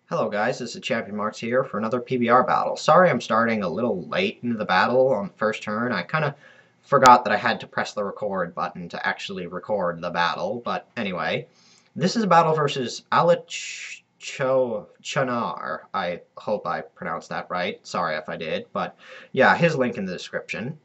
Hello guys, this is Championmarx here for another PBR battle. Sorry I'm starting a little late into the battle on the first turn. I kind of forgot that I had to press the record button to actually record the battle, but anyway. This is a battle versus Allochnar. I hope I pronounced that right. Sorry if I did, but yeah, his link in the description.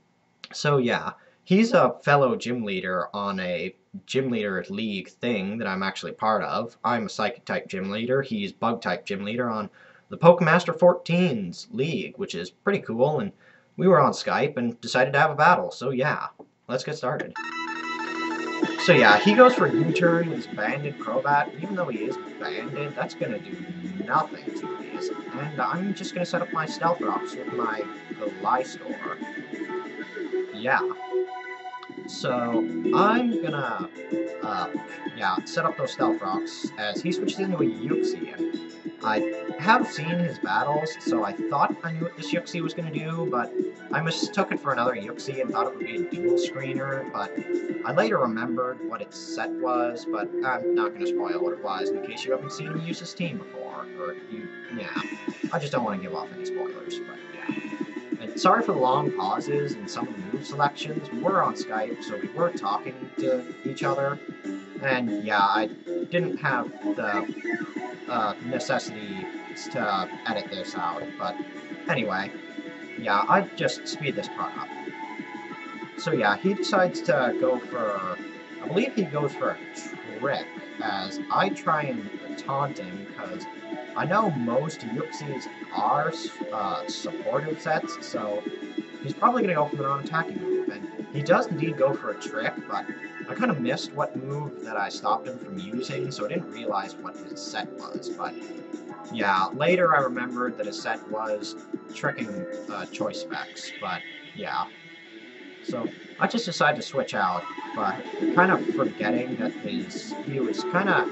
So yeah, he's a fellow gym leader on a gym leader league thing that I'm actually part of. I'm a psychic type gym leader. He's bug type gym leader on the Pokemaster 14's league, which is pretty cool. And we were on Skype and decided to have a battle. So yeah, let's get started. So yeah, he goes for U-turn with his banded Crobat. Even though he is banded, that's gonna do nothing to me. And I'm just gonna set up my Stealth Rocks with my Allochnar. Yeah. So I'm gonna, set up those Stealth Rocks as he switches into a Yuxi, and I have seen his battles, so I thought I knew what this Yuxi was gonna do, but I mistook it for another Yuxi and thought it would be a dual screener, but I later remembered what its set was, but I'm not gonna spoil what it was in case you haven't seen him use his team before, I just don't want to give off any spoilers, but yeah. And sorry for the long pauses and some of the move selections. We're on Skype, so we were talking to each other. And yeah, I didn't have the necessity to edit this out. But anyway, yeah, I just speed this part up. So yeah, he decides to go for, I believe he goes for a trick, as I try and taunt him, because I know most Yuxis are supportive sets, so he's probably going to go for the non-attacking move, and he does indeed go for a trick, but I kind of missed what move that I stopped him from using, so I didn't realize what his set was, but yeah, later I remembered that his set was tricking choice specs, but yeah. So I just decided to switch out, but kind of forgetting that he's kind of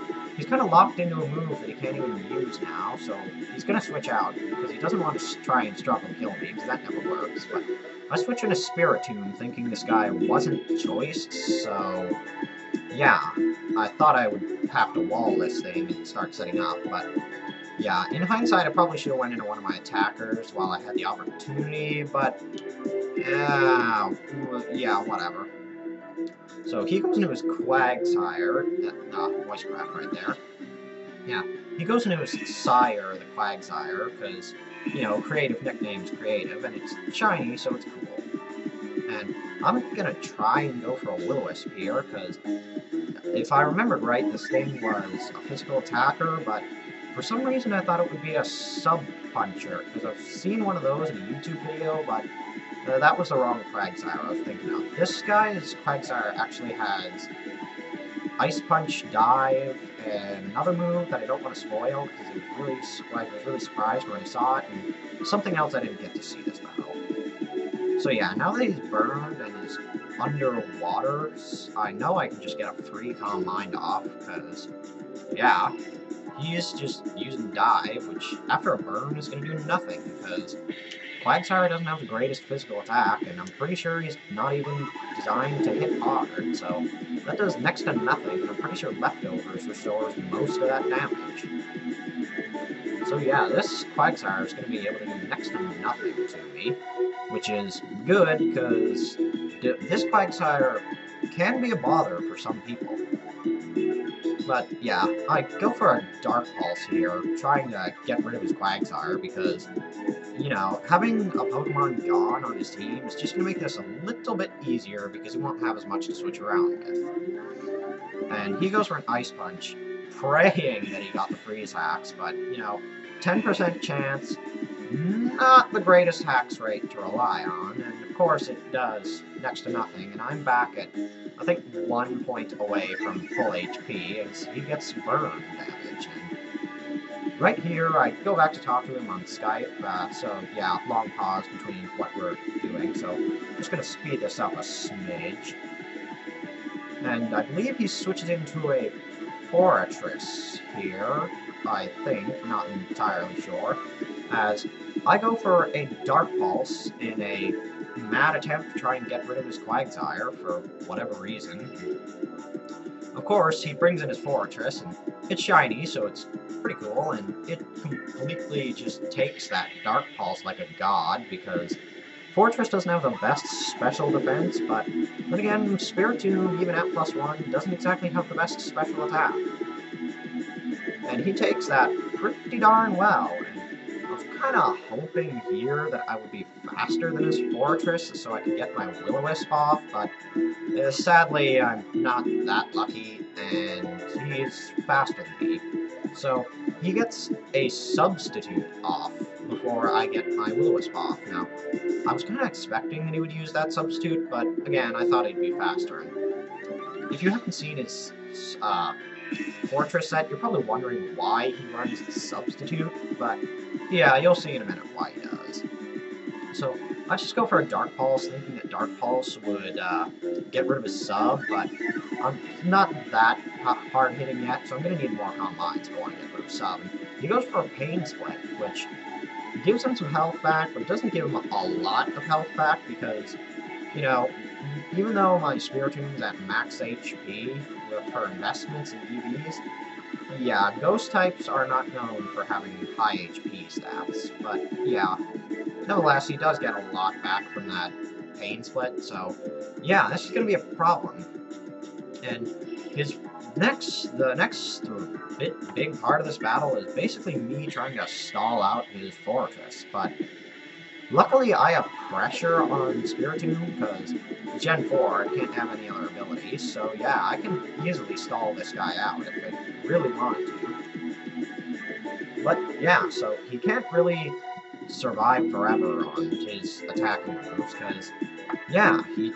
locked into a move that he can't even use now. So he's gonna switch out because he doesn't want to try and struggle and kill me because that never works. But I switched into Spiritomb thinking this guy wasn't choiced. So yeah, I thought I would have to wall this thing and start setting up, but yeah, in hindsight, I probably should have went into one of my attackers while I had the opportunity, but yeah, whatever. So he goes into his Quagsire, voice crack right there. Yeah, he goes into his Sire, the Quagsire, because, you know, creative nickname's creative, and it's shiny, so it's cool. And I'm gonna try and go for a Will-O-Wisp here, because if I remembered right, this thing was a physical attacker, but for some reason I thought it would be a sub-puncher, because I've seen one of those in a YouTube video, but that was the wrong Quagsire I was thinking of. This guy's Quagsire actually has Ice Punch, Dive, and another move that I don't want to spoil, because I was really surprised when I saw it, and something else I didn't get to see this battle. So yeah, now that he's burned and is underwater, I know I can just get a free Calm Mind off, because, yeah, he's just using Dive, which after a burn is going to do nothing, because Quagsire doesn't have the greatest physical attack, and I'm pretty sure he's not even designed to hit hard, so that does next to nothing, and I'm pretty sure Leftovers restores most of that damage. So yeah, this Quagsire is going to be able to do next to nothing to me, which is good, because this Quagsire can be a bother for some people. But yeah, I go for a Dark Pulse here, trying to get rid of his Quagsire, because, you know, having a Pokemon gone on his team is just going to make this a little bit easier, because he won't have as much to switch around with. And he goes for an Ice Punch, praying that he got the Freeze Hacks, but, you know, 10% chance, not the greatest hacks rate to rely on, and of course it does next to nothing, and I'm back at, I think, 1 point away from full HP as he gets burn damage. And right here, I go back to talk to him on Skype, so yeah, long pause between what we're doing, so I'm just going to speed this up a smidge. And I believe he switches into a Forretress here, I think, not entirely sure, as I go for a Dark Pulse in a mad attempt to try and get rid of his Quagsire for whatever reason. Of course, he brings in his fortress, and it's shiny, so it's pretty cool, and it completely just takes that Dark Pulse like a god, because Fortress doesn't have the best special defense, but then again, Spiritomb, even at +1, doesn't exactly have the best special attack. And he takes that pretty darn well, and I was kind of hoping here that I would be faster than his Fortress so I could get my Will-O-Wisp off, but sadly I'm not that lucky, and he's faster than me. So he gets a substitute off before I get my Will-O-Wisp off. Now, I was kind of expecting that he would use that substitute, but again, I thought he'd be faster. And if you haven't seen his Fortress set, you're probably wondering why he runs the substitute, but yeah, you'll see in a minute why he does. So I just go for a Dark Pulse, thinking that Dark Pulse would get rid of his sub, but I'm not that hard hitting yet, so I'm going to need more Calm Minds if I want to get rid of sub. And he goes for a Pain Split, which gives him some health back, but it doesn't give him a lot of health back because, you know, even though my Spiritomb's at max HP for investments and EVs, yeah, Ghost types are not known for having high HP stats, but yeah, nevertheless, he does get a lot back from that Pain Split, so yeah, this is going to be a problem. And the next big part of this battle is basically me trying to stall out his Fortress, but luckily I have pressure on Spiritomb because Gen 4 can't have any other abilities, so yeah, I can easily stall this guy out if it really wanted to. But yeah, so he can't really survive forever on his attacking moves because, yeah, he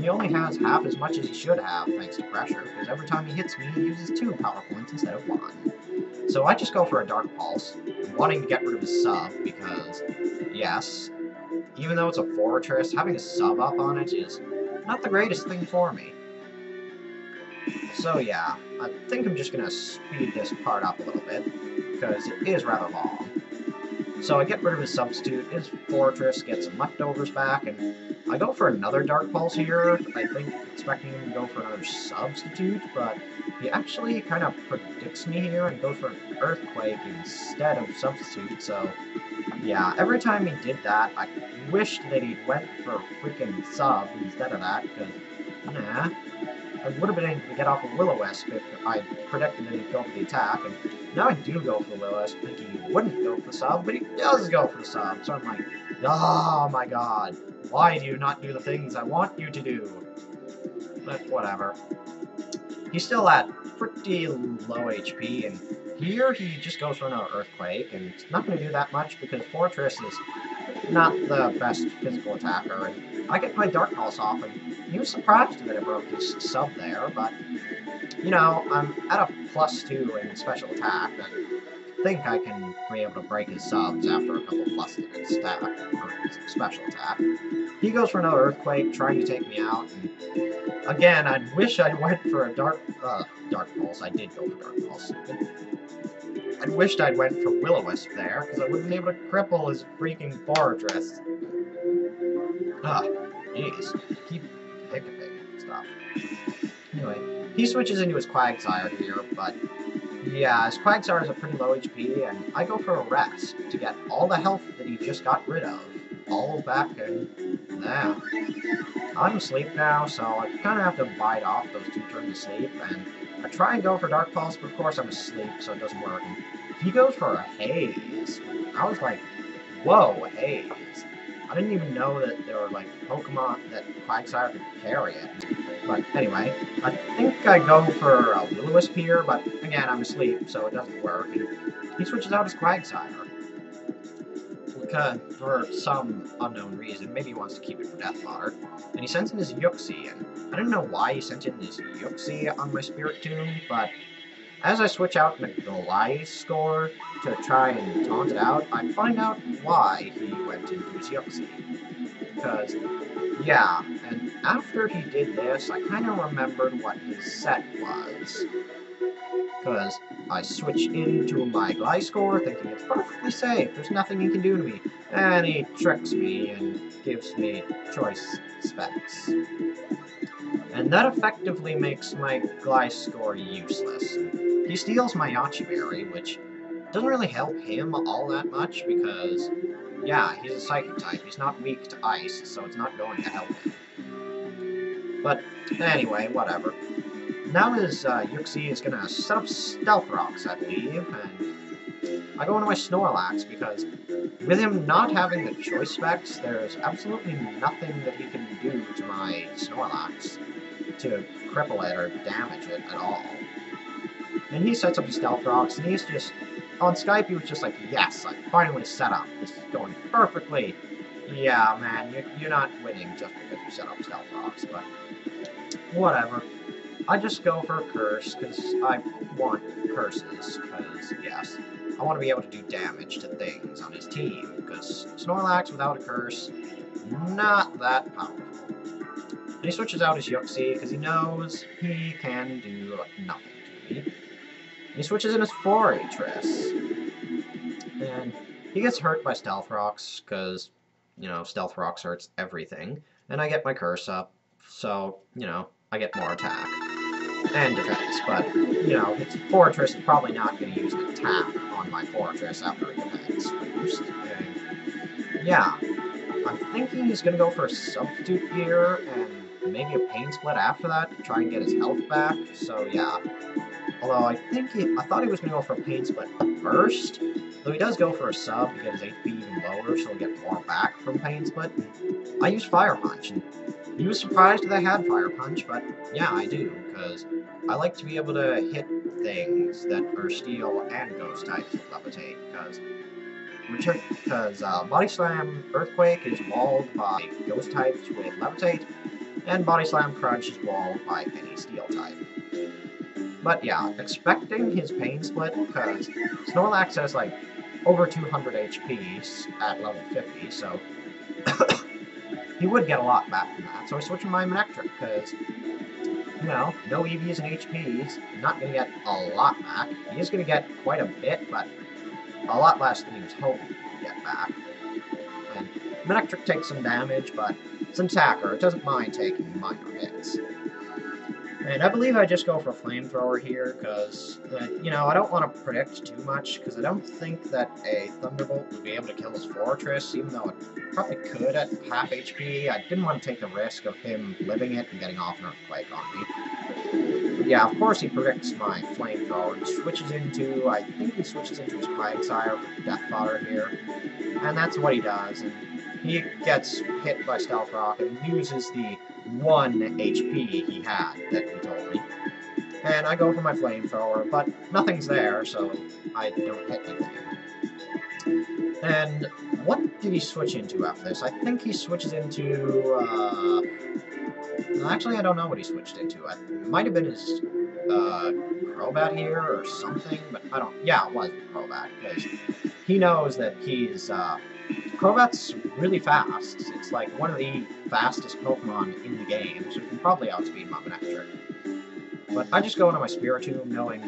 only has half as much as he should have thanks to pressure, because every time he hits me, he uses 2 power points instead of 1. So I just go for a Dark Pulse, wanting to get rid of his sub, because, yes, even though it's a Fortress, having a sub up on it is not the greatest thing for me. So yeah, I think I'm just going to speed this part up a little bit, because it is rather long. So I get rid of his substitute, his Fortress gets some leftovers back, and I go for another Dark Pulse here, I think expecting him to go for another substitute, but he actually kind of predicts me here and goes for an Earthquake instead of substitute, so yeah, every time he did that, I wished that he went for freaking sub instead of that, because, nah, I would have been able to get off a Will-O-Wisp if I predicted that he'd go for the attack, and now I do go for the Will-O-Wisp thinking he wouldn't go for the sub, but he does go for the sub, so I'm like, oh my god, why do you not do the things I want you to do? But whatever. He's still at pretty low HP, and here he just goes for another Earthquake, and it's not going to do that much because Fortress is not the best physical attacker, and I get my Dark Pulse off, and he was surprised that I broke his sub there, but, you know, I'm at a +2 in special attack, and I think I can be able to break his subs after a couple pluses in stack, or special attack. He goes for another Earthquake, trying to take me out, and again, I wish I went for a Dark Pulse. I did go for Dark Pulse. I wished I'd went for Will-O-Wisp there, because I would have been able to cripple his freaking Fortress. Jeez. Keep hiccuping and stuff. Anyway, he switches into his Quagsire here, but yeah, his Quagsire is a pretty low HP, and I go for a Rest to get all the health that he just got rid of. All back, and yeah. I'm asleep now, so I kind of have to bite off those 2 turns of sleep, and I try and go for Dark Pulse, but of course I'm asleep, so it doesn't work. And he goes for a Haze. I was like, whoa, a Haze. I didn't even know that there were, like, Pokemon that Quagsire could carry it. But anyway, I think I go for a Will-O-Wisp here, but again, I'm asleep, so it doesn't work. And he switches out his Quagsire. For some unknown reason, maybe he wants to keep it for Death Fodder, and he sends in his Yuxi, and I didn't know why he sent in his Yuxi on my Spiritomb, but as I switch out my Gliscor to try and taunt it out, I find out why he went into his Yuxi. Because, yeah, and after he did this, I kind of remembered what his set was. Because I switch into my Gliscor thinking it's perfectly safe, there's nothing he can do to me, and he tricks me and gives me choice specs. And that effectively makes my Gliscor useless. He steals my Yachiberry, which doesn't really help him all that much because, yeah, he's a Psychic type. He's not weak to Ice, so it's not going to help him. But anyway, whatever. Now his Yuxi is going to set up Stealth Rocks, I believe, and I go into my Snorlax because with him not having the choice specs, there's absolutely nothing that he can do to my Snorlax to cripple it or damage it at all. And he sets up his Stealth Rocks, and he's just... On Skype, he was just like, yes, I finally set up. This is going perfectly. Yeah, man, you're not winning just because you set up Stealth Rocks, but whatever. I just go for a Curse, because I want Curses, because, yes, I want to be able to do damage to things on his team, because Snorlax without a Curse, not that powerful. And he switches out his Yuxi, because he knows he can do nothing to me. And he switches in his Forretress. And he gets hurt by Stealth Rocks, because, you know, Stealth Rocks hurts everything. And I get my Curse up, so, you know, I get more attack. And defense, but, you know, its Forretress is probably not going to use an attack on my Forretress after a defense boost. And, yeah, I'm thinking he's going to go for a Substitute here, and maybe a Pain Split after that to try and get his health back, so yeah. Although I thought he was going to go for a Pain Split first, though he does go for a sub to get his HP even lower, so he'll get more back from Pain Split. And I use Fire Punch, and he was surprised that I had Fire Punch, but yeah, I do, because I like to be able to hit things that are Steel and Ghost types with Levitate, because Body Slam Earthquake is walled by Ghost types with Levitate, and Body Slam Crunch is walled by any Steel type. But yeah, expecting his Pain Split, because Snorlax has like over 200 HP at level 50, so he would get a lot back from that. So I switch to my Manectric, because, you know, no EVs and HPs, not going to get a lot back. He is going to get quite a bit, but a lot less than he was hoping to get back. And Manectric takes some damage, but it's an attacker. It doesn't mind taking minor hits. And I believe I just go for Flamethrower here, because, you know, I don't want to predict too much, because I don't think that a Thunderbolt would be able to kill his Forretress, even though it probably could at half HP. I didn't want to take the risk of him living it and getting off an Earthquake on me. But yeah, of course he predicts my Flamethrower and switches into, I think he switches into his Quagsire for Death Fodder here. And that's what he does, and he gets hit by Stealth Rock and uses the 1 HP he had that he told me. And I go for my Flamethrower, but nothing's there, so I don't hit anything. And what did he switch into after this? I think he switches into, actually, I don't know what he switched into. It might have been his, Crobat here or something, but I don't... Yeah, it was Crobat, because he knows that he's, Crobat's really fast. It's like one of the fastest Pokemon in the game, so you can probably outspeed my Manectric. But I just go into my Spiritomb knowing,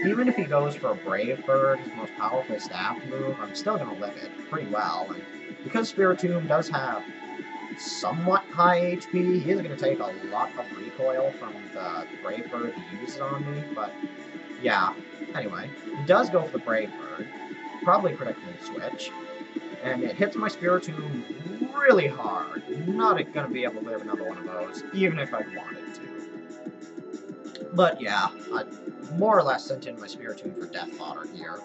even if he goes for a Brave Bird, his most powerful staff move, I'm still going to live it pretty well. And because Spiritomb does have somewhat high HP, he is going to take a lot of recoil from the Brave Bird he uses on me, but yeah. Anyway, he does go for the Brave Bird, probably predicting the switch. And it hits my Spiritomb really hard. Not going to be able to live another one of those, even if I wanted to. But yeah, I more or less sent in my Spiritomb for Death Fodder here.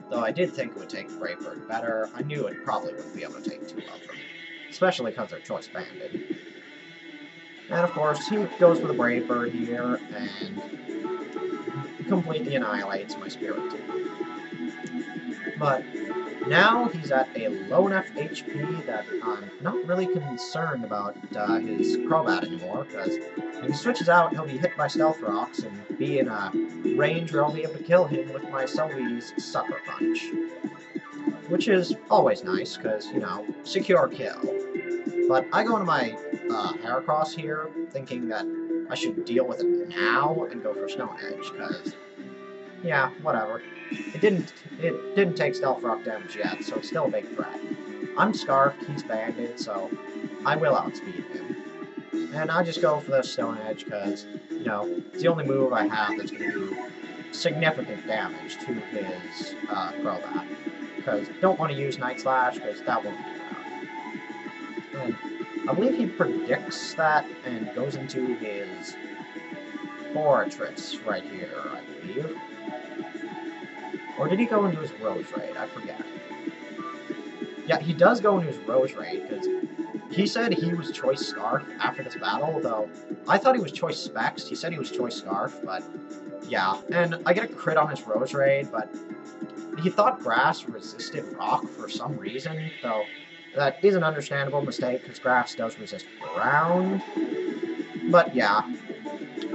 Though I did think it would take Brave Bird better, I knew it probably wouldn't be able to take too well from me. Especially because they're choice banded. And of course, he goes for the Brave Bird here, and completely annihilates my Spiritomb. But now he's at a low enough HP that I'm not really concerned about his Crobat anymore, because if he switches out, he'll be hit by Stealth Rocks and be in a range where I'll be able to kill him with my Selby's Sucker Punch. Which is always nice, because, you know, secure kill. But I go into my Heracross here, thinking that I should deal with it now and go for Stone Edge, because, yeah, whatever. It didn't take Stealth Rock damage yet, so it's still a big threat. I'm Scarfed, he's banded, so I will outspeed him. And I just go for the Stone Edge because, you know, it's the only move I have that's going to do significant damage to his Crobat. Because don't want to use Night Slash because that won't do enough. And I believe he predicts that and goes into his Fortress right here, I believe. Or did he go into his Rose Raid? I forget. Yeah, he does go into his Rose Raid, because he said he was Choice Scarf after this battle, though I thought he was Choice Specs. He said he was Choice Scarf, but yeah. And I get a crit on his Rose Raid, but he thought Grass resisted Rock for some reason, though that is an understandable mistake, because Grass does resist Ground. But yeah,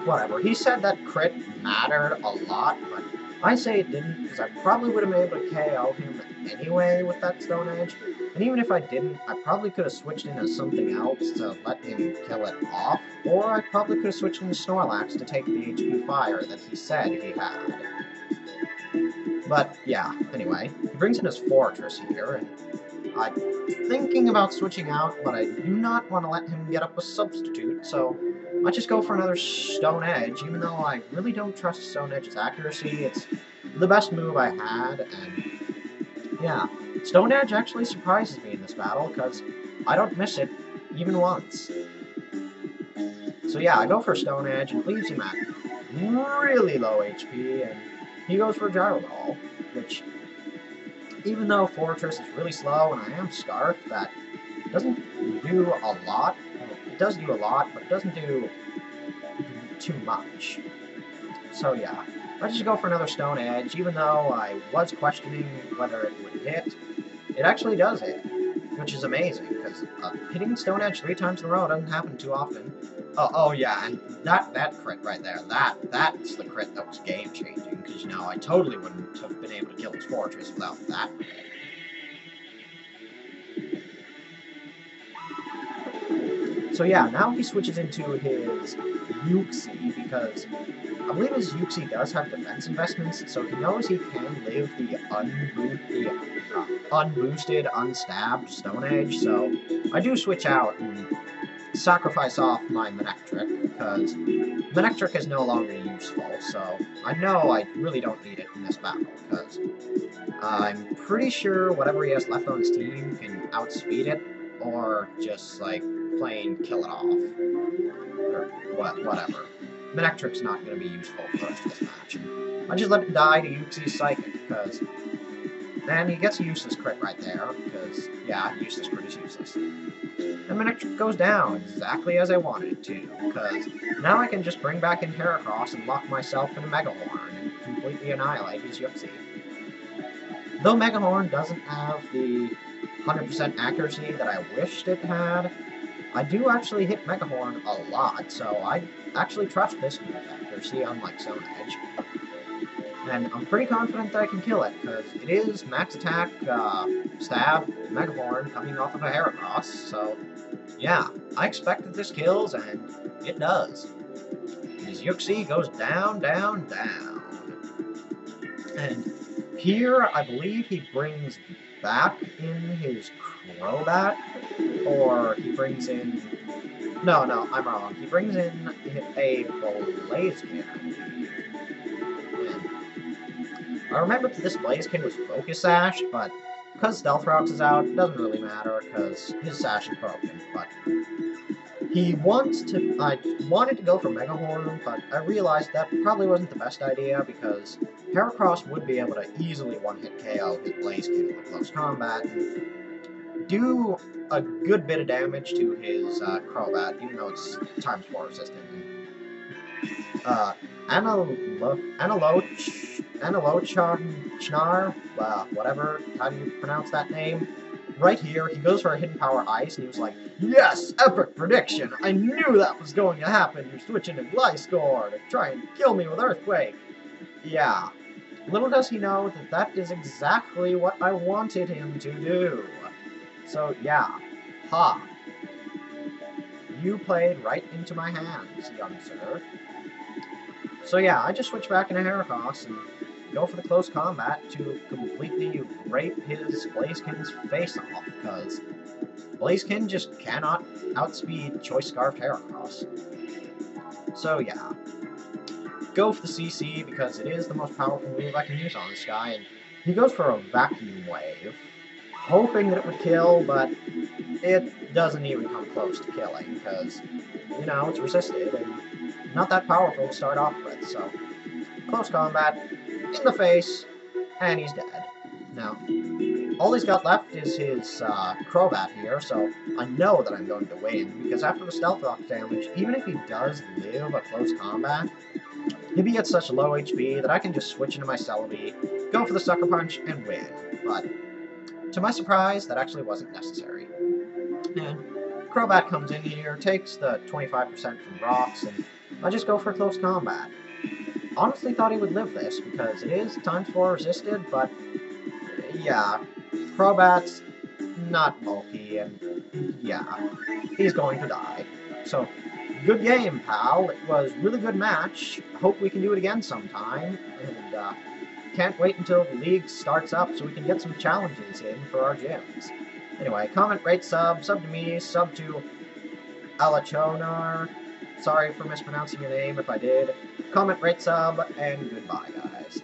whatever. He said that crit mattered a lot, but I say it didn't, because I probably would have been able to KO him anyway with that Stone Edge. And even if I didn't, I probably could have switched into something else to let him kill it off, or I probably could have switched into Snorlax to take the HP Fire that he said he had. But yeah, anyway, he brings in his Fortress here, and I'm thinking about switching out, but I do not want to let him get up a substitute, so I just go for another Stone Edge, even though I really don't trust Stone Edge's accuracy. It's the best move I had, and yeah, Stone Edge actually surprises me in this battle, because I don't miss it even once. So yeah, I go for Stone Edge, and leaves him at really low HP, and he goes for a Gyro Ball, which, even though Fortress is really slow, and I am Scarf, that doesn't do a lot. It does do a lot, but it doesn't do too much. So yeah, I just go for another Stone Edge, even though I was questioning whether it would hit. It actually does hit, which is amazing, because hitting Stone Edge 3 times in a row doesn't happen too often. Oh yeah, and that crit right there, that's the crit that was game-changing, because, you know, I totally wouldn't have been able to kill his Fortress without that crit. So yeah, now he switches into his Uxie, because I believe his Uxie does have defense investments, so he knows he can live the unboosted, unstabbed Stone Edge, so I do switch out and sacrifice off my Manectric, because Manectric is no longer useful, so I know I really don't need it in this battle, because I'm pretty sure whatever he has left on his team can outspeed it, or just, like, plain kill it off, or whatever. Manectric's not going to be useful for us this match. I just let it die to Uxie's Psychic, because then he gets a useless crit right there, because, yeah, useless crit is useless. And Manectric goes down exactly as I wanted it to, because now I can just bring back in Heracross and lock myself in a Mega Horn and completely annihilate his Uxie. Though Mega Horn doesn't have the 100% accuracy that I wished it had, I do actually hit Mega Horn a lot, so I actually trust this move's accuracy, unlike Stone Edge. And I'm pretty confident that I can kill it, because it is max attack, stab, Mega Horn coming off of a Heracross, so yeah, I expect that this kills, and it does. His Uxie goes down, down, down. And here, I believe he brings back in his Crobat, or he brings in... No, I'm wrong. He brings in a Blaziken, I believe. And I remember that this Blaziken was Focus Sash, but because Stealth Rocks is out, it doesn't really matter, because his Sash is broken, but... I wanted to go for Mega Horn, but I realized that probably wasn't the best idea, because Heracross would be able to easily one-hit KO his Blaziken with close combat, and do a good bit of damage to his Crobat, even though it's ×4 resistant. Allochnar, whatever, how do you pronounce that name? Right here, he goes for a Hidden Power Ice, and he was like, yes, epic prediction! I knew that was going to happen! You're switching to Gliscor to try and kill me with Earthquake! Yeah. Little does he know that that is exactly what I wanted him to do. So, yeah. Ha. You played right into my hands, young sir. So yeah, I just switch back into Heracross and go for the close combat to completely rape his Blaziken's face off, because Blaziken just cannot outspeed Choice Scarfed Heracross. So yeah, go for the CC because it is the most powerful move I can use on this guy, and he goes for a Vacuum Wave, hoping that it would kill, but it doesn't even come close to killing because, you know, it's resisted and not that powerful to start off with, so close combat, in the face, and he's dead. Now, all he's got left is his Crobat here, so I know that I'm going to win, because after the Stealth Rock damage, even if he does live a close combat, he'll be at such low HP that I can just switch into my Celebi, go for the Sucker Punch, and win. But, to my surprise, that actually wasn't necessary. And Crobat comes in here, takes the 25% from Rocks, and I just go for close combat. Honestly thought he would live this, because it is ×4 resisted, but yeah, Crobat's not bulky, and yeah, he's going to die. So, good game, pal. It was a really good match. Hope we can do it again sometime, and can't wait until the league starts up so we can get some challenges in for our gyms. Anyway, comment, rate, sub to me, sub to Allochnar. Sorry for mispronouncing your name if I did. Comment, rate, sub, and goodbye, guys.